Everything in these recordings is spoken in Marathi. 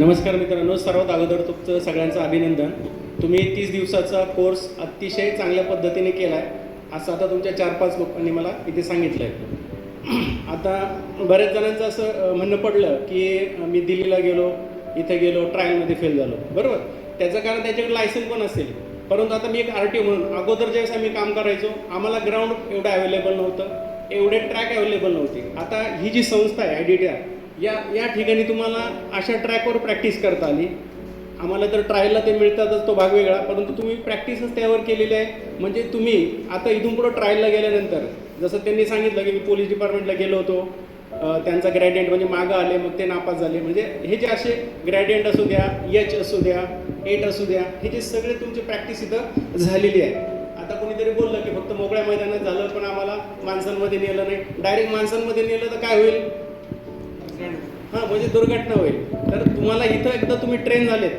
नमस्कार मित्रांनो, सर्वात अगोदर तुमचं सगळ्यांचं अभिनंदन. तुम्ही 30 दिवसाचा कोर्स अतिशय चांगल्या पद्धतीने केला आहे असं आता तुमच्या 4-5 लोकांनी मला इथे सांगितलं आहे. आता बऱ्याच जणांचं असं म्हणणं पडलं की मी दिल्लीला गेलो, इथे गेलो, ट्रायलमध्ये फेल झालो. बरोबर, त्याचं कारण त्याच्याकडे लायसन्स पण असेल. परंतु आता मी एक RTO म्हणून अगोदर ज्यावेळेस आम्ही काम करायचो, आम्हाला ग्राउंड एवढं अवेलेबल नव्हतं, एवढे ट्रॅक अवेलेबल नव्हते. आता ही जी संस्था आहे IDTR, या ठिकाणी तुम्हाला अशा ट्रॅकवर प्रॅक्टिस करता आली. आम्हाला तर ट्रायलला ते मिळतातच, तो भाग वेगळा, परंतु तुम्ही प्रॅक्टिसच त्यावर केलेली आहे. म्हणजे तुम्ही आता इथून पुढं ट्रायलला गेल्यानंतर जसं त्यांनी सांगितलं की मी पोलीस डिपार्टमेंटला गेलो होतो, त्यांचा ग्रॅडियंट म्हणजे मागं आले, मग ते नापास झाले. म्हणजे हे जे असे ग्रॅडियंट असू द्या, H असू द्या, 8 असू द्या, हे जे सगळे तुमची प्रॅक्टिस इथं झालेली आहे. आता कोणीतरी बोललं की फक्त मोकळ्या मैदानात झालं, पण आम्हाला माणसांमध्ये नेलं नाही. डायरेक्ट माणसांमध्ये नेलं तर काय होईल? हां, म्हणजे दुर्घटना होईल. तर तुम्हाला इथं एकदा तुम्ही ट्रेन झालेत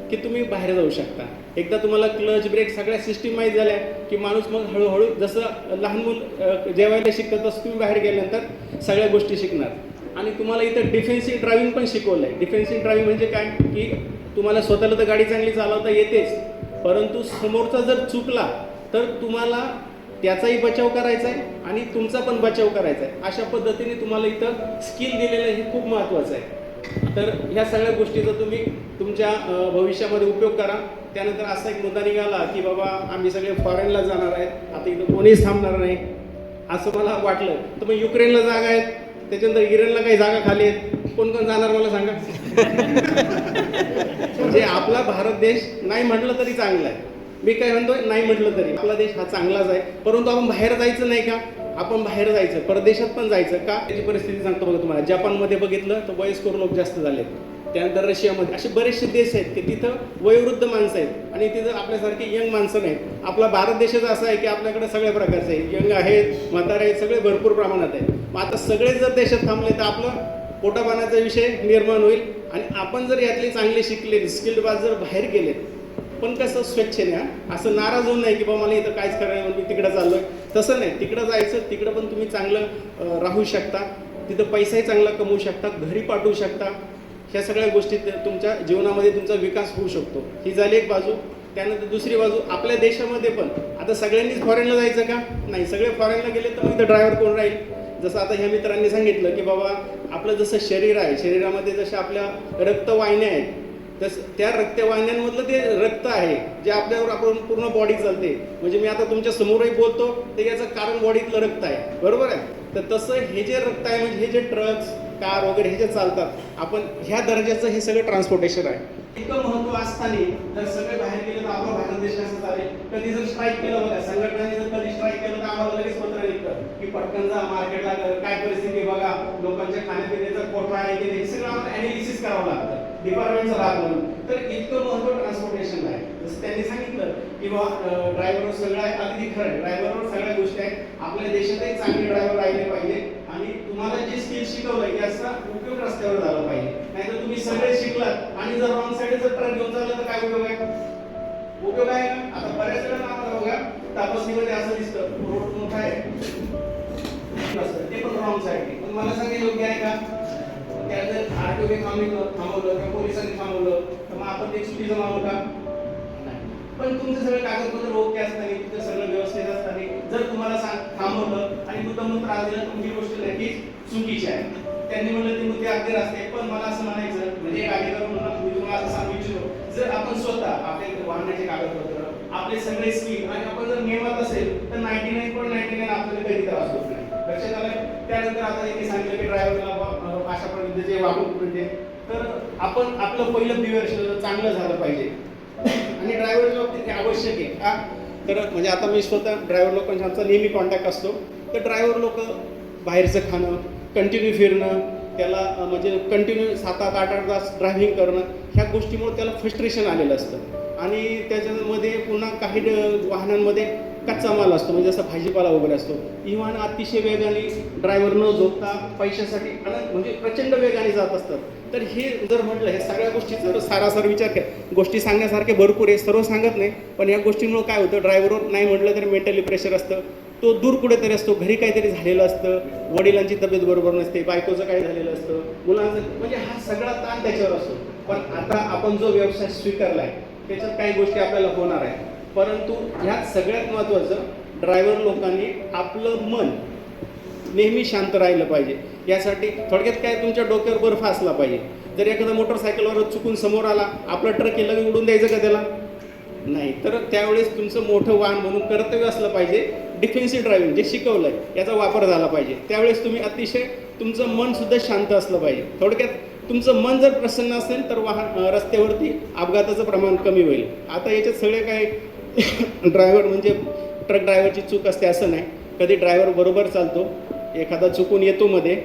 की तुम्ही बाहेर जाऊ शकता. एकदा तुम्हाला क्लच ब्रेक सगळ्या सिस्टीम माहीत झाल्या की माणूस मग हळूहळू जसं लहान मूल जेवायला शिकतं तसं तुम्ही बाहेर गेल्यानंतर सगळ्या गोष्टी शिकणार. आणि तुम्हाला इथं डिफेन्सिव्ह ड्रायव्हिंग पण शिकवलं आहे. डिफेन्सिव्ह ड्रायव्हिंग म्हणजे काय की तुम्हाला स्वतःला तर गाडी चांगली चालवता येतेच, परंतु समोरचा जर चुकला तर तुम्हाला त्याचाही बचाव करायचा आहे आणि तुमचा पण बचाव करायचा आहे. अशा पद्धतीने तुम्हाला इथं स्किल दिलेलं हे खूप महत्त्वाचं आहे. तर ह्या सगळ्या गोष्टीचा तुम्ही तुमच्या भविष्यामध्ये उपयोग करा. त्यानंतर असा एक मुद्दा निघाला की बाबा आम्ही सगळे फॉरेनला जाणार आहेत, आता इथं कोणीच थांबणार नाही असं मला वाटलं. तर मग युक्रेनला जागा आहेत, त्याच्यानंतर इराणला काही जागा खाली आहेत, कोण कोण जाणार मला सांगा. म्हणजे आपला भारत देश नाही म्हटलं तरी चांगला आहे. मी काय म्हणतोय, नाही म्हटलं तरी आपला देश हा चांगलाच आहे. परंतु आपण बाहेर जायचं नाही का? आपण बाहेर जायचं, परदेशात पण जायचं का? त्याची परिस्थिती सांगतो बघा तुम्हाला. जपानमध्ये बघितलं तर वयस्कर लोक जास्त झालेत. त्यानंतर रशियामध्ये असे बरेचसे देश आहेत की तिथं वयोवृद्ध माणसं आहेत आणि तिथं आपल्यासारखे यंग माणसं नाहीत. आपला भारत देशाचा असा आहे की आपल्याकडे सगळ्या प्रकारचे आहेत, यंग आहेत, म्हातारे आहेत, सगळे भरपूर प्रमाणात आहेत. मग आता सगळे जर देशात थांबले तर आपलं पोटापाण्याचा विषय निर्माण होईल. आणि आपण जर यातले चांगले शिकले, स्किल्ड बाज जर बाहेर गेले, पण कसं स्वच्छने, असं नाराज होऊन नाही की बाबा मला इथं काहीच करायला म्हणून मी तिकडं चाललो आहे, तसं नाही. तिकडं जायचं, तिकडं पण तुम्ही चांगलं राहू शकता, तिथं पैसाही चांगला कमवू शकता, घरी पाठवू शकता. ह्या सगळ्या गोष्टीत तुमच्या जीवनामध्ये तुमचा विकास होऊ शकतो. ही झाली एक बाजू. त्यानंतर दुसरी बाजू, आपल्या देशामध्ये पण आता सगळ्यांनीच फॉरेनला जायचं का? नाही. सगळे फॉरेनला गेले तर मग इथं ड्रायव्हर कोण राहील? जसं आता ह्या मित्रांनी सांगितलं की बाबा आपलं जसं शरीर आहे, शरीरामध्ये जशा आपल्या रक्तवाहिन्या आहेत, तसं त्या रक्तवाहिन्यांमधलं ते रक्त आहे जे आपल्यावर आपण पूर्ण बॉडी चालते. म्हणजे मी आता तुमच्या समोरही बोलतो तर याचं कारण बॉडीतलं रक्त आहे, बरोबर आहे. तर तसं हे जे रक्त आहे, म्हणजे हे जे ट्रक्स, कार वगैरे हे जे चालतात, आपण ह्या दर्जाचं हे सगळं ट्रान्सपोर्टेशन आहे. इतकं महत्त्व असताना जर सगळे बाहेर गेले तर आपला भारत देश कसं चालेल? कधी जर स्ट्राईक केलं बघा, संघटनांनी जर कधी स्ट्राईक केलं तर आम्हाला लगेच पत्र निघतं की पटकन जा मार्केटला, काय परिस्थिती बघा, लोकांच्या खाण्यापिण्याचा कोठा आहे की नाही, हे सगळं आम्हाला ॲनालिसिस करावं लागतं डिपार्टमेंटचा भाग म्हणून. तर इतकं महत्त्व ट्रान्सपोर्टेशन आहे. जसं त्यांनी सांगितलं की बाबा ड्रायव्हरवर सगळं आहे, अगदी खरं आहे, ड्रायव्हरवर सगळ्या गोष्टी आहेत. आपल्या देशातही चांगले ड्रायव्हर राहिले पाहिजे आणि तुम्हाला जे स्किल शिकवलं याचा उपयोग रस्त्यावर झाला पाहिजे. नाहीतर तुम्ही सगळे शिकलात आणि जर रॉंग साईड जर ट्रक घेऊन चाललं तर काय उपयोग आहे? उपयोग आहे का? आता बऱ्याच वेळा आम्हाला बघा तपासणीमध्ये असं दिसतं रोड मोठा आहे, ते पण रॉंग साईड. पण मला सांगा योग्य आहे का? त्यानंतर RTO थांबवलं किंवा पोलिसांनी थांबवलं तर मग आपण ते चुकीचं मानू का? पण तुमचे सगळे कागदपत्र ओके असताना, तुमचं सगळं व्यवस्थित असताना जर तुम्हाला थांबवलं आणि मुद्दामून त्रास दिला, तुमची गोष्ट नक्कीच चुकीची आहे. त्यांनी म्हणलं ती मुद्दे अगदी असते. पण मला असं म्हणायचं, म्हणजे एक अधिकार म्हणून मी तुम्हाला असं सांगू इच्छितो, जर आपण स्वतः आपले वाहनाचे कागदपत्र, आपले सगळे स्किल आणि आपण जर नियमात असेल तर 99.99 आपल्याला कधी त्रास होत नाही. लक्षात आलं? त्यानंतर आता त्यांनी सांगितलं की ड्रायव्हरला अशा पद्धतीचे वागणूक म्हणजे, तर आपण आपलं पहिलं बिहेवियर चांगलं झालं पाहिजे. आणि ड्रायव्हरच्या बाबतीत हे आवश्यक आहे का? तर म्हणजे आता मी स्वतः ड्रायव्हर लोकांचा आमचा नेहमी कॉन्टॅक्ट असतो. तर ड्रायव्हर लोक बाहेरचं खाणं, कंटिन्यू फिरणं, त्याला म्हणजे कंटिन्यू 7-8 तास ड्रायव्हिंग करणं, ह्या गोष्टीमुळे त्याला फ्रस्ट्रेशन आलेलं असतं. आणि त्याच्यामध्ये पुन्हा काही वाहनांमध्ये कच्चा माल असतो, म्हणजे जसं भाजीपाला वगैरे असतो. ही वाहनं अतिशय वेगाने ड्रायव्हर न झोपता पैशासाठी म्हणजे प्रचंड वेगाने जात असतात. तर हे जर म्हटलं, हे सगळ्या गोष्टीचा सारासार विचार केला, गोष्टी सांगण्यासारखे भरपूर आहे, सर्व सांगत नाही. पण या गोष्टींमुळे काय होतं, ड्रायव्हरवर नाही म्हटलं तरी मेंटली प्रेशर असतं, तो दूर कुठेतरी असतो, घरी काहीतरी झालेलं असतं, वडिलांची तब्येत बरोबर नसते, बायकोचं काय झालेलं असतं, मुलांचं, म्हणजे हा सगळा ताण त्याच्यावर असतो. पण आता आपण जो व्यवसाय स्वीकारला आहे त्याच्यात काही गोष्टी आपल्याला होणार आहे. परंतु ह्यात सगळ्यात महत्त्वाचं ड्रायव्हर लोकांनी आपलं मन नेहमी शांत राहिलं पाहिजे. यासाठी थोडक्यात काय, तुमच्या डोक्यावर बर्फ असला पाहिजे. जर एखादा मोटरसायकलवर चुकून समोर आला, आपला ट्रक हे लगेच उडून द्यायचं का त्याला? नाही. तर त्यावेळेस तुमचं मोठं वाहन म्हणून कर्तव्य असलं पाहिजे डिफेन्सिव्ह ड्रायव्हिंग जे शिकवलं आहे याचा वापर झाला पाहिजे. त्यावेळेस तुम्ही अतिशय तुमचं मनसुद्धा शांत असलं पाहिजे. थोडक्यात तुमचं मन जर प्रसन्न असेल तर रस्त्यावरती अपघाताचं प्रमाण कमी होईल. आता याच्यात सगळे काय ड्रायव्हर म्हणजे ट्रक ड्रायव्हरची चूक असते असं नाही. कधी ड्रायव्हर बरोबर चालतो, एखादा चुकून येतो मध्ये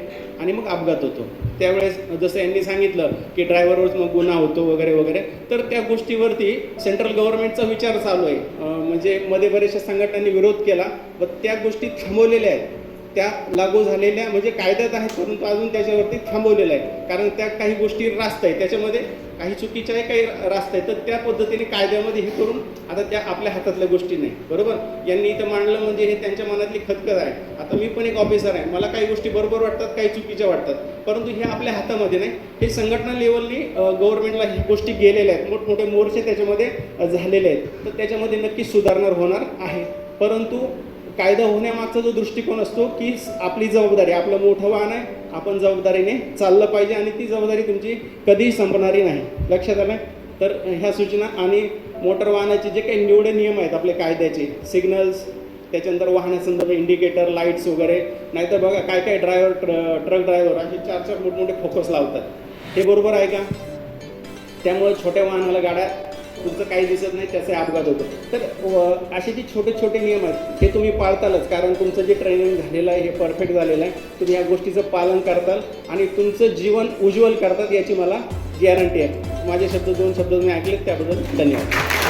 आणि मग अपघात होतो. त्यावेळेस जसं यांनी सांगितलं की ड्रायव्हरवर मग गुन्हा होतो वगैरे वगैरे, तर त्या गोष्टीवरती सेंट्रल गव्हर्नमेंटचा विचार चालू आहे. म्हणजे मध्ये बऱ्याचशा संघटनांनी विरोध केला व त्या गोष्टी थांबवलेल्या आहेत. त्या लागू झालेल्या म्हणजे कायद्यात आहेत परंतु अजून त्याच्यावरती थांबवलेलं आहे. कारण त्या काही गोष्टी रास्त आहेत, त्याच्यामध्ये काही चुकीच्या आहे काही रास्त आहे. तर त्या पद्धतीने कायद्यामध्ये हे करून आता त्या आपल्या हातातल्या गोष्टी नाही. बरोबर, यांनी इथं मांडलं म्हणजे हे त्यांच्या मनातली खतखत आहे. आता मी पण एक ऑफिसर आहे, मला काही गोष्टी बरोबर वाटतात काही चुकीच्या वाटतात, परंतु हे आपल्या हातामध्ये नाही. हे संघटना लेवलनी गव्हर्नमेंटला ह्या गोष्टी गेलेल्या आहेत, मोठमोठे मोर्चे त्याच्यामध्ये झालेले आहेत. तर त्याच्यामध्ये नक्कीच सुधारणा होणार आहे. परंतु कायदा होण्यामागचा जो दृष्टिकोन असतो की आपली जबाबदारी, आपलं मोठं वाहन आहे, आपण जबाबदारीने चाललं पाहिजे आणि ती जबाबदारी तुमची कधीही संपणारी नाही. लक्षात आलं? तर ह्या सूचना आणि मोटर वाहनाचे जे काही निवडे नियम आहेत आपले कायद्याचे, सिग्नल्स, त्याच्यानंतर वाहनासंदर्भ इंडिकेटर, लाईट्स वगैरे, नाहीतर बघा काय काय ट्रक ड्रायव्हर असे 4-4 मोठमोठे फोकस लावतात. हे बरोबर आहे का? त्यामुळे छोट्या वाहनाला गाड्या तुमचं काही दिसत नाही, त्याचे अपघात होतो. तर असे जे छोटे छोटे नियम आहेत हे तुम्ही पाळतालच, कारण तुमचं जे ट्रेनिंग झालेलं आहे हे परफेक्ट झालेलं आहे. तुम्ही या गोष्टीचं पालन करताल आणि तुमचं जीवन उज्ज्वल करतात याची मला गॅरंटी आहे. माझे शब्द 2 शब्द तुम्ही ऐकलेत त्याबद्दल धन्यवाद.